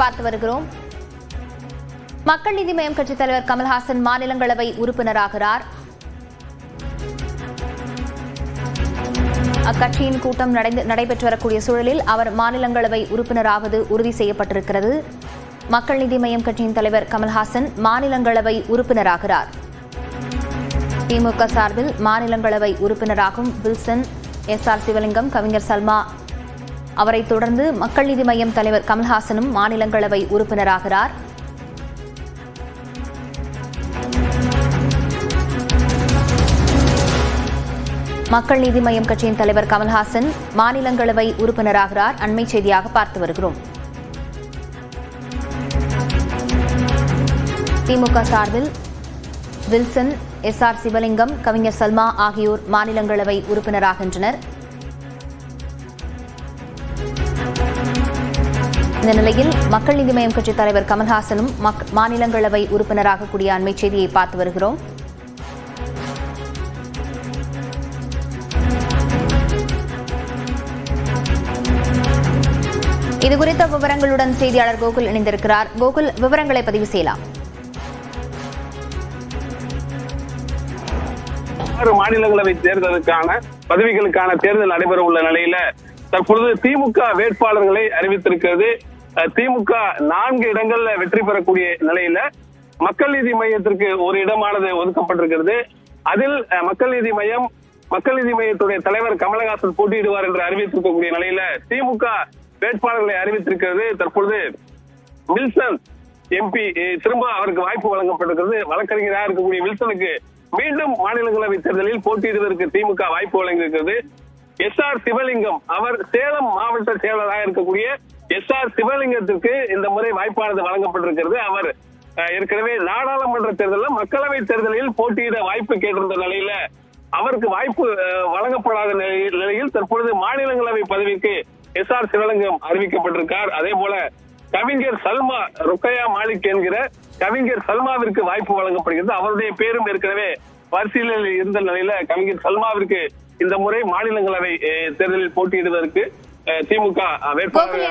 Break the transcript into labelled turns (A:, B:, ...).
A: பார்த்து வருகிறோம். மக்கள் நீதி மய்யம் கட்சித் தலைவர் கமல்ஹாசன் மாநிலங்களவை உறுப்பினராகிறார். அக்கட்சியின் கூட்டம் நடைபெற்று வரக்கூடிய சூழலில் அவர் மாநிலங்களவை உறுப்பினராவது உறுதி செய்யப்பட்டிருக்கிறது. மக்கள் நீதி மய்யம் கட்சியின் தலைவர் கமல்ஹாசன் மாநிலங்களவை உறுப்பினராகிறார். திமுக சார்பில் மாநிலங்களவை உறுப்பினராகும் வில்சன், எஸ்.ஆர். சிவலிங்கம், கவிஞர் சல்மா, அவரைத் தொடர்ந்து மக்கள் நீதி மய்யம் தலைவர் கமல்ஹாசனும் மாநிலங்களவை உறுப்பினராகிறார். மக்கள் நீதி மய்யம் கட்சியின் தலைவர் கமல்ஹாசன் மாநிலங்களவை உறுப்பினராகிறார். அண்மை செய்தியாக பார்த்து வருகிறோம். திமுக சார்பில் வில்சன், எஸ்.ஆர். சிவலிங்கம், கவிஞர் சல்மா ஆகியோர் மாநிலங்களவை உறுப்பினராகின்றனர். இந்த நிலையில் மக்கள் நீதி மய்யம் கட்சித் தலைவர் கமல்ஹாசனும் மாநிலங்களவை உறுப்பினராகக்கூடிய அண்மை செய்தியை பார்த்து வருகிறோம். இதுகுறித்த விவரங்களுடன் செய்தியாளர் கோகுல் இணைந்திருக்கிறார். கோகுல், விவரங்களை பதிவு செய்யலாம்.
B: மாநிலங்களவை தேர்தலுக்கான பதவிகளுக்கான தேர்தல் நடைபெற உள்ள நிலையில தற்பொழுது திமுக வேட்பாளர்களை அறிவித்திருக்கிறது. திமுக 4 இடங்கள்ல வெற்றி பெறக்கூடிய நிலையில மக்கள் நீதி மையத்திற்கு ஒரு இடமானது ஒதுக்கப்பட்டிருக்கிறது. அதில் மக்கள் நீதி மையத்துடைய தலைவர் கமலஹாசன் போட்டியிடுவார் என்று அறிவித்திருக்கக்கூடிய நிலையில திமுக வேட்பாளர்களை அறிவித்திருக்கிறது. தற்பொழுது வில்சன் எம்பி திரும்ப அவருக்கு வாய்ப்பு வழங்கப்பட்டிருக்கிறது. வழக்கறிஞராக இருக்கக்கூடிய வில்சனுக்கு மீண்டும் மாநிலங்களவை தேர்தலில் போட்டியிடுவதற்கு திமுக வாய்ப்பு வழங்கியிருக்கிறது. எஸ்.ஆர். சிவலிங்கம், அவர் சேலம் மாவட்ட செயலராக இருக்கக்கூடிய எஸ்.ஆர். சிவலிங்கத்திற்கு இந்த முறை வாய்ப்பானது வழங்கப்பட்டிருக்கிறது. அவர் ஏற்கனவே நாடாளுமன்ற தேர்தலில் மக்களவை தேர்தலில் போட்டியிட வாய்ப்பு கேட்டிருந்த நிலையில அவருக்கு வாய்ப்பு வழங்கப்படாத நிலையில் தற்பொழுது மாநிலங்களவை பதவிக்கு எஸ்.ஆர். சிவலிங்கம் அறிவிக்கப்பட்டிருக்கார். அதே போல கவிஞர் சல்மா, ருக்கையா மாலிக் என்கிற கவிஞர் சல்மாவிற்கு வாய்ப்பு வழங்கப்படுகிறது. அவருடைய பேரும் ஏற்கனவே பரிசீலனையில் இருந்த நிலையில கவிஞர் சல்மாவிற்கு இந்த முறை மாநிலங்களவை தேர்தலில் போட்டியிடுவதற்கு திமுக வேட்பாளர்